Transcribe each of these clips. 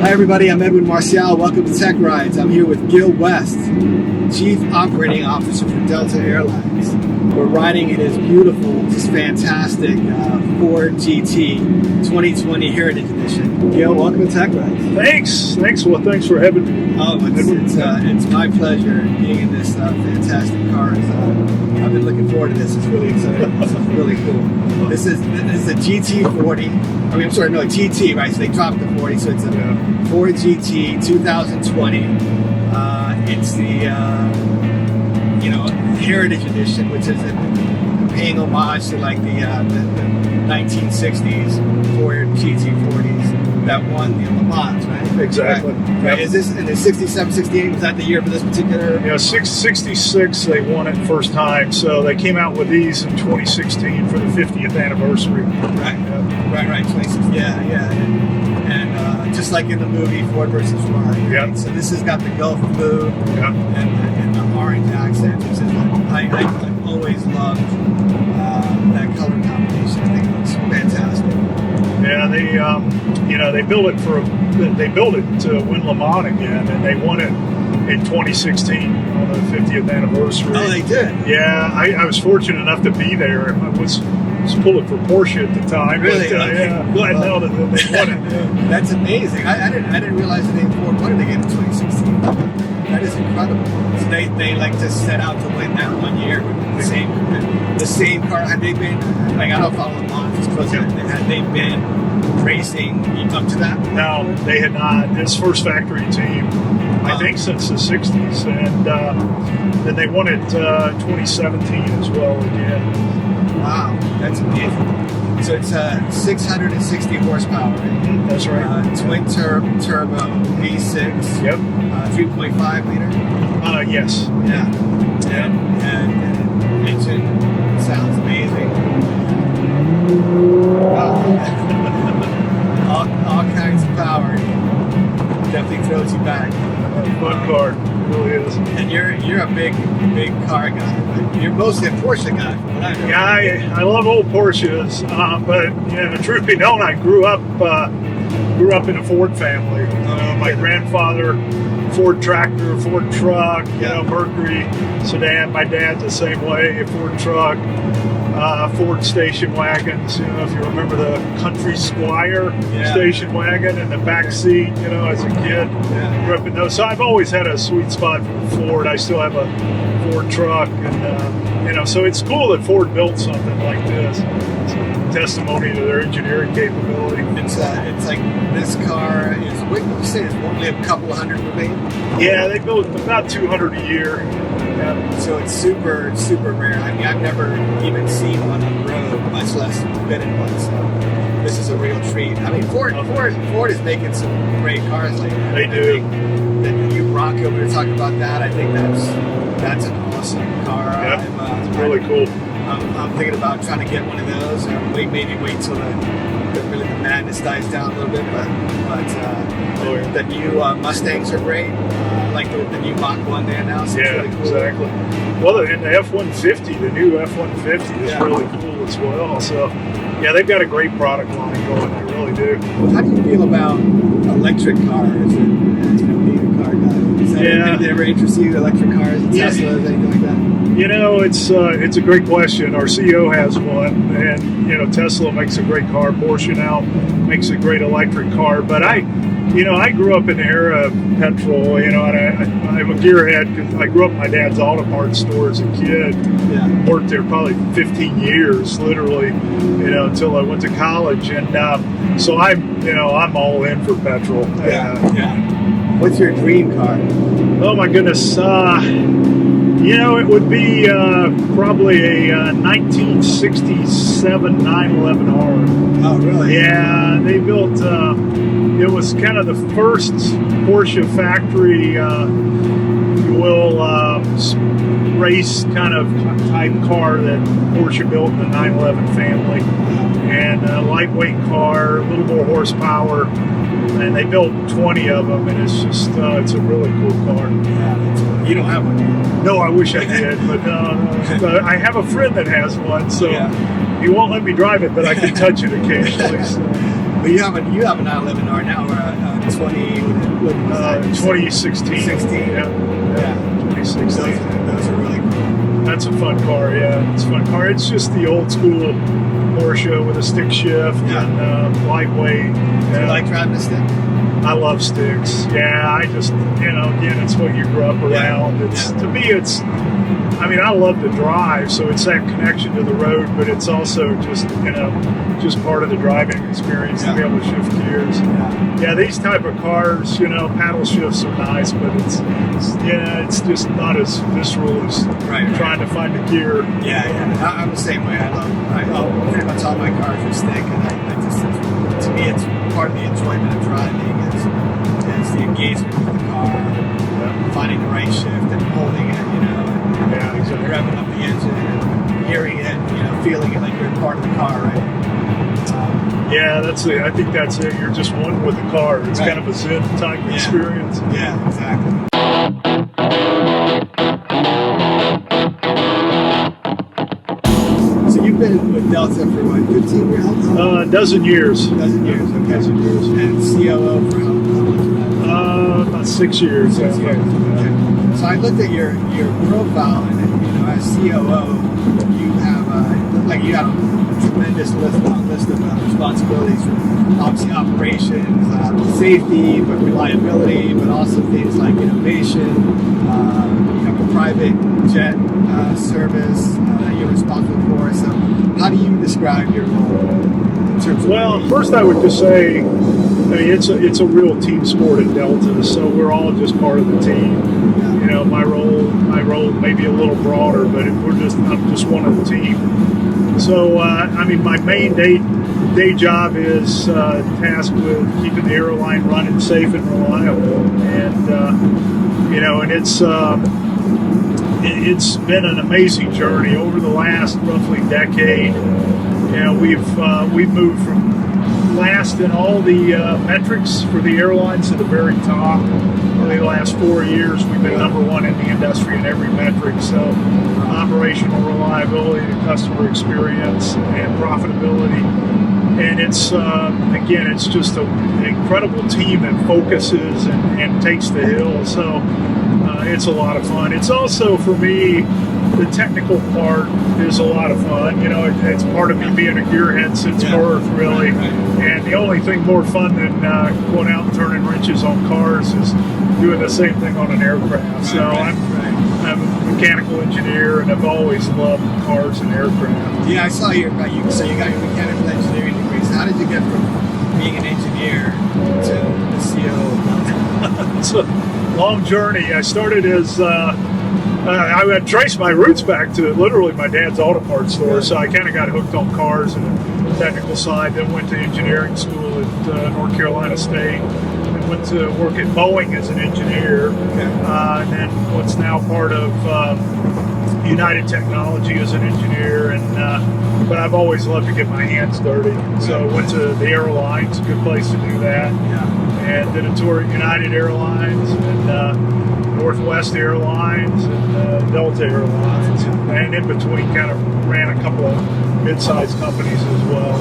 Hi everybody, I'm Edwin Marcial. Welcome to Techrides. I'm here with Gil West, Chief Operating Officer for Delta Airlines. We're riding in his beautiful, just fantastic Ford GT 2020 Heritage Edition. Gil, welcome to Techrides. Thanks. Well, thanks for having me. Oh, it's my pleasure being in this fantastic car. I've been looking forward to this. It's really exciting. This is really cool. This is a GT40. GT, right? So they dropped the 40, so it's a Ford GT 2020. It's the Heritage Edition, which is paying homage to like the 1960s Ford GT40s that won the Le Mans, right? Exactly. Right. Yep. Is this in the 67, 68? Was that the year for this particular? Yeah, 66 they won it first time, so they came out with these in 2016 for the 50th anniversary. Right. Right. 2016. Yeah. And just like in the movie Ford versus Ferrari. Yeah. Right? So this has got the Gulf blue and the orange accent. I've always loved that color combination. I think it looks fantastic. Yeah, they built it to win Le Mans again, and they won it in 2016 on the 50th anniversary. Oh, they did? Yeah, I was fortunate enough to be there. I was pulling for Porsche at the time. Really? But, yeah, glad now that they won it. Yeah. That's amazing. I didn't realize that they Ford won it again in 2016. That is incredible. So they like to set out to win that one year with the same car. Had they been, like, I don't follow Le Mans closely, had they been racing up to that? No, they had not. His first factory team, I think, since the 60s. And then they won it 2017 as well again. Wow, that's amazing. So it's 660 horsepower, right? That's right. Twin turbo V6. Yep. 3.5 liter. Yes. Yeah. And engine sounds amazing. Wow. all kinds of power. Definitely throws you back. Fun car. It really is. And you're a big car guy. But you're mostly a Porsche guy, from what I know. Yeah, I love old Porsches, but truth be known, I grew up in a Ford family. My grandfather, Ford tractor, Ford truck, Mercury sedan. My dad's the same way, Ford truck, Ford station wagons. If you remember the Country Squire station wagon in the back seat, as a kid, grew up in those. So I've always had a sweet spot for Ford. I still have a Ford truck, and so it's cool that Ford built something like this. It's a testimony to their engineering capability. It's like this car is. What would you say? It's only a couple of hundred per million? Yeah, they build about 200 a year. Yeah. So it's super, super rare. I mean, I've never even seen one on the road, much less been in one. So this is a real treat. I mean, Ford is making some great cars lately. They do. The new Bronco, we were talking about that. I think that's an awesome car. Yeah, it's really cool. I'm thinking about trying to get one of those, or maybe wait till the madness dies down a little bit. But the new Mustangs are great. Like the new Mach 1 they announced. Yeah, really cool. Exactly. Well, and the F-150, the new F-150 is really cool as well. So, yeah, they've got a great product line going. They really do. How do you feel about electric cars and being a car guy? Is that anything that ever interests you, electric cars, Teslas, anything like that? It's a great question. Our CEO has one, and Tesla makes a great car. Porsche now makes a great electric car. But I grew up in the era of petrol. And I'm a gearhead because I grew up in my dad's auto parts store as a kid. Yeah. Worked there probably 15 years, literally, until I went to college. And so I'm all in for petrol. Yeah. What's your dream car? Oh my goodness. It would be probably a 1967 911R. Oh, really? Yeah, they built, it was kind of the first Porsche factory, if you will, race kind of type car that Porsche built in the 911 family. And a lightweight car, a little more horsepower. And they built 20 of them, and it's just, it's a really cool car. Yeah, you don't have one yet? No, I wish I did, but I have a friend that has one, so he won't let me drive it, but I can touch it occasionally. So. But you have a 911R now, or a 2016. 16. Yeah. 2016. Those are really cool. That's a fun car. Yeah, it's a fun car. It's just the old school Porsche with a stick shift and lightweight. Do you like driving a stick? I love sticks. Yeah, I just, again, it's what you grew up around. To me, I mean, I love to drive, so it's that connection to the road, but it's also just, just part of the driving experience to be able to shift gears. Yeah, these type of cars, paddle shifts are nice, but it's just not as visceral as trying to find a gear. Yeah. I'm the same way. I love pretty much all my cars are stick, and to me, it's part of the enjoyment of driving is the engagement with the car, finding the right shift and holding it, and exactly. revving up the engine and hearing it, feeling it like you're part of the car, right? Yeah, that's it. I think that's it. You're just one with the car. It's kind of a Zen type experience. Yeah, exactly. So you've been with Delta for what, 15 years? A dozen years. Okay. Dozen years. And COO for how much? About 6 years. 6 years. Okay. So I looked at your profile, and as COO, you have you have a tremendous list of responsibilities, from obviously operations, safety, but reliability, but also things like innovation. You have a private jet service that you're responsible for. So how do you describe your role in terms of? Well, first I would just say, it's a real team sport at Delta, so we're all just part of the team. My role may be a little broader, but I'm just one of the team. So, my main day job is tasked with keeping the airline running safe and reliable, and and it's been an amazing journey over the last roughly decade. We've moved from last in all the metrics for the airlines to the very top. The last 4 years, we've been number one in the industry in every metric. So, operational reliability, customer experience, and profitability. And it's it's just an incredible team that focuses and takes the hill. So, it's a lot of fun. It's also, for me, the technical part is a lot of fun. It's part of me being a gearhead since birth, really. And the only thing more fun than going out and turning wrenches on cars is doing the same thing on an aircraft. So I'm a mechanical engineer, and I've always loved cars and aircraft. Yeah, I saw you got your mechanical engineering degree. So how did you get from being an engineer to the CEO? It's a long journey. I started as I would trace my roots back to literally my dad's auto parts store, so I kind of got hooked on cars and the technical side. Then went to engineering school at North Carolina State. And went to work at Boeing as an engineer, and then what's now part of United Technology as an engineer. And but I've always loved to get my hands dirty, so I went to the airlines, a good place to do that. And did a tour at United Airlines and Northwest Airlines and Delta Airlines, and in between kind of ran a couple of mid-sized companies as well.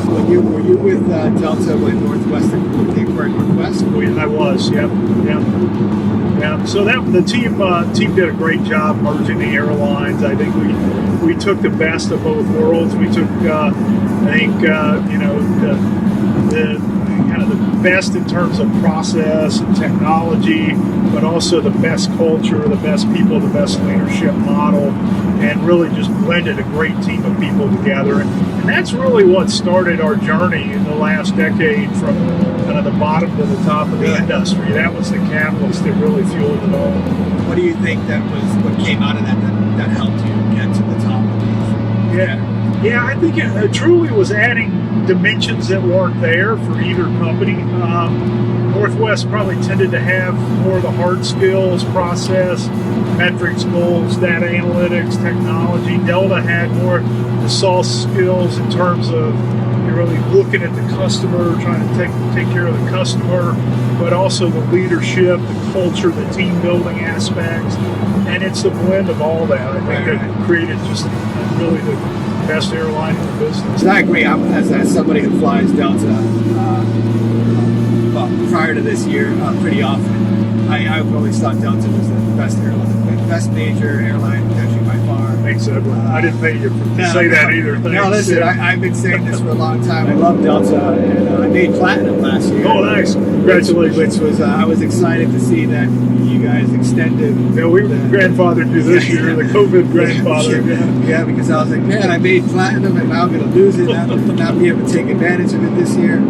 Were you with Delta when they were at Northwest? I was, yeah. So the team did a great job merging the airlines. I think we took the best of both worlds. We took, the kind of the best in terms of process and technology, but also the best culture, the best people, the best leadership model, and really just blended a great team of people together. And that's really what started our journey in the last decade, from kind of the bottom to the top of the industry. That was the catalyst that really fueled it all. What do you think that was what came out of that helped you get to the top of these? Yeah, I think it truly was adding dimensions that weren't there for either company. Northwest probably tended to have more of the hard skills, process, metrics, goals, data analytics, technology. Delta had more the soft skills in terms of really looking at the customer, trying to take care of the customer, but also the leadership, the culture, the team building aspects. And it's the blend of all that, I think, that created just really the best airline in the business. So I agree. As somebody who flies Delta, well, prior to this year, pretty often, I've always thought Delta was the best airline, the best major airline in the country by far. Thanks, Edwin. I didn't pay you to say that either. Thanks. No, listen, I've been saying this for a long time. I love Delta, and I made platinum last year. Oh, nice! Congratulations. Which was I was excited to see that you guys extended. Yeah, we grandfathered you this year, the COVID grandfather. Yeah, because I was like, man, I made platinum, and now I'm going to lose it, not be able to take advantage of it this year.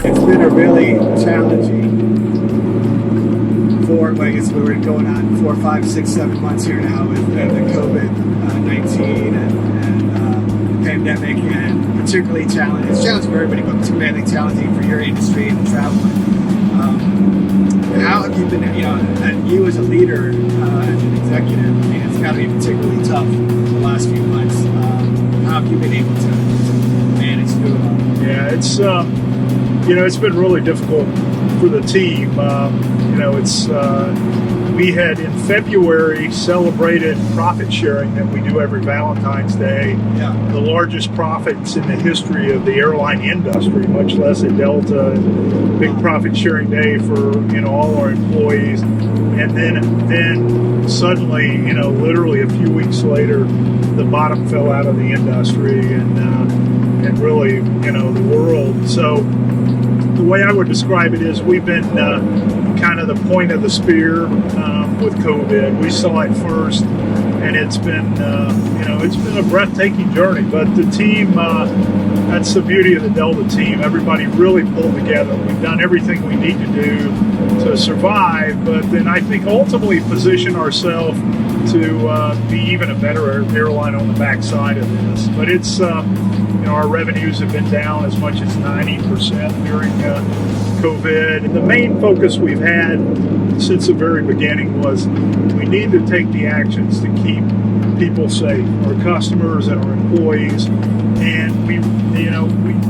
It's been a really challenging I guess we were going on 4, 5, 6, 7 months here now with the COVID-19 and pandemic, and particularly challenging. It's challenging for everybody, but particularly challenging for your industry and traveling. How have you been, and you as a leader, as an executive, I mean, it's got to be particularly tough the last few months. How have you been able to manage through it all? Yeah, it's been really difficult for the team. We had in February celebrated profit sharing that we do every Valentine's Day. Yeah. The largest profits in the history of the airline industry, much less at Delta. Big profit sharing day for all our employees. And then suddenly, literally a few weeks later, the bottom fell out of the industry and really, the world. So the way I would describe it is we've been kind of the point of the spear with COVID. We saw it first, and it's been a breathtaking journey. But the team, that's the beauty of the Delta team. Everybody really pulled together. We've done everything we need to do to survive, but then I think ultimately position ourselves to be even a better airline on the backside of this. But it's our revenues have been down as much as 90% during COVID. The main focus we've had since the very beginning was we need to take the actions to keep people safe, our customers and our employees. And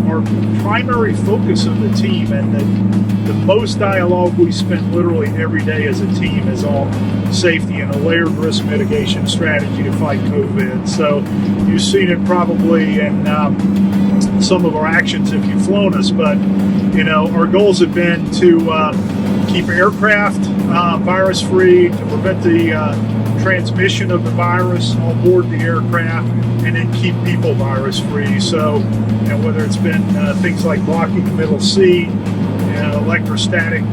our primary focus of the team and the most dialogue we spend literally every day as a team is on safety and a layered risk mitigation strategy to fight COVID. So you've seen it probably in some of our actions if you've flown us, but our goals have been to keep aircraft virus free, to prevent the transmission of the virus on board the aircraft, and then keep people virus free. So whether it's been things like blocking the middle seat, electrostatic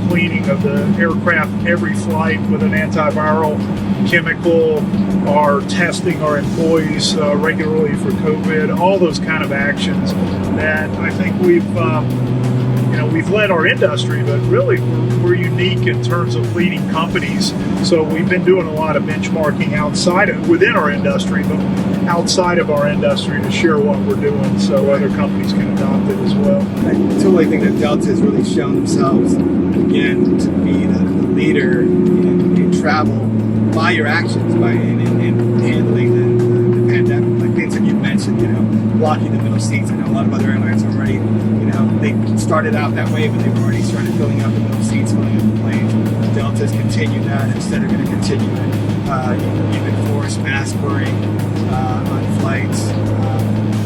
cleaning of the aircraft every flight with an antiviral chemical, or testing our employees regularly for COVID, all those kind of actions that I think we've led our industry, but really we're unique in terms of leading companies. So we've been doing a lot of benchmarking within our industry, but outside of our industry to share what we're doing so other companies can adopt it as well. I totally think that Delta has really shown themselves again to be the leader in travel by your actions, by in handling the pandemic. Like things that you mentioned, blocking the middle seats. I know a lot of other airlines already, they started out that way, but they've already started filling up the middle seats, filling up the planes. Delta's continued that, instead are going to continue it. You've enforced mask wearing on flights. In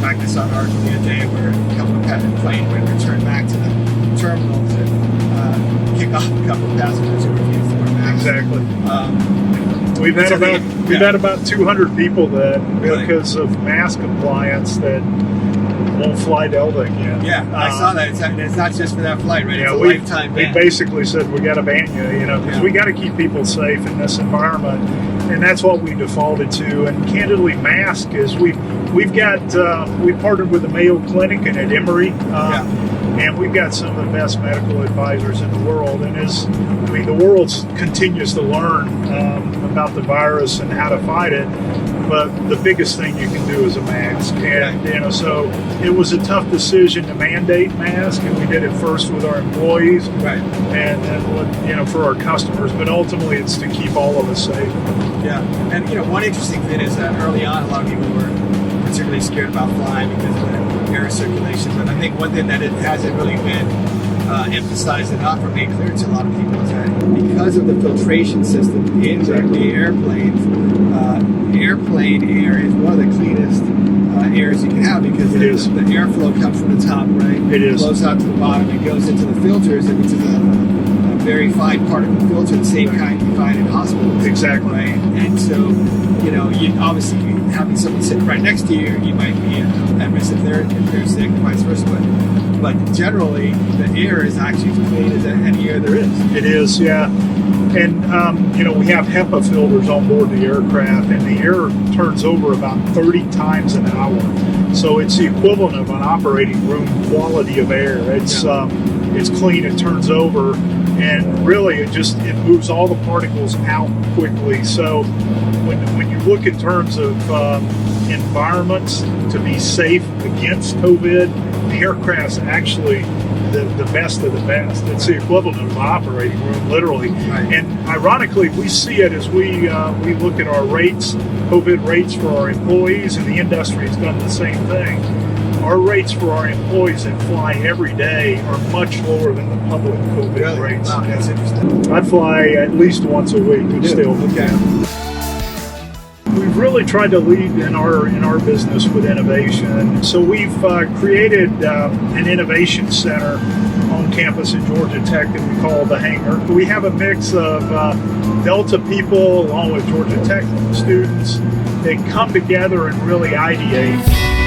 fact, I saw an article the other day where a couple of planes would return back to the terminals and kick off a couple of passengers who refused to wear masks. Exactly. We've had about 200 people that, because of mask compliance, that won't fly Delta again. Yeah, I saw that. It's not just for that flight, right? It's a lifetime ban. We basically said we got to ban you, because we got to keep people safe in this environment, and that's what we defaulted to. And candidly, mask is we partnered with the Mayo Clinic and at Emory. And we've got some of the best medical advisors in the world. And the world continues to learn about the virus and how to fight it. but the biggest thing you can do is a mask. And so it was a tough decision to mandate masks, and we did it first with our employees, Right. and then for our customers. But ultimately, it's to keep all of us safe. Yeah, and one interesting thing is that early on, a lot of people were particularly scared about flying because of the air circulation. But I think one thing that it hasn't really been emphasized enough or made clear to a lot of people is that because of the filtration system in the airplane air is one of the cleanest airs you can have, because the airflow comes from the top, right? It flows out to the bottom, it goes into the filters, and which is a very fine particle filter, the same kind you find in hospitals. Exactly. Right? And so, you obviously having someone sitting right next to you, you might be at risk if they're sick, vice versa. But generally, the air is actually as clean as any air there is. It is, yeah. And, we have HEPA filters on board the aircraft, and the air turns over about 30 times an hour. So it's the equivalent of an operating room quality of air. It's clean, it turns over, and really it moves all the particles out quickly. So when you look in terms of environments to be safe against COVID, the aircraft's actually the best of the best. It's the equivalent of an operating room, literally. Right. And ironically, we see it as we look at our rates, COVID rates for our employees, and the industry has done the same thing. Our rates for our employees that fly every day are much lower than the public COVID rates. Wow, that's interesting. I fly at least once a week still. Okay. We've really tried to lead in our business with innovation. So we've created an innovation center on campus at Georgia Tech that we call the Hangar. We have a mix of Delta people along with Georgia Tech students that come together and really ideate.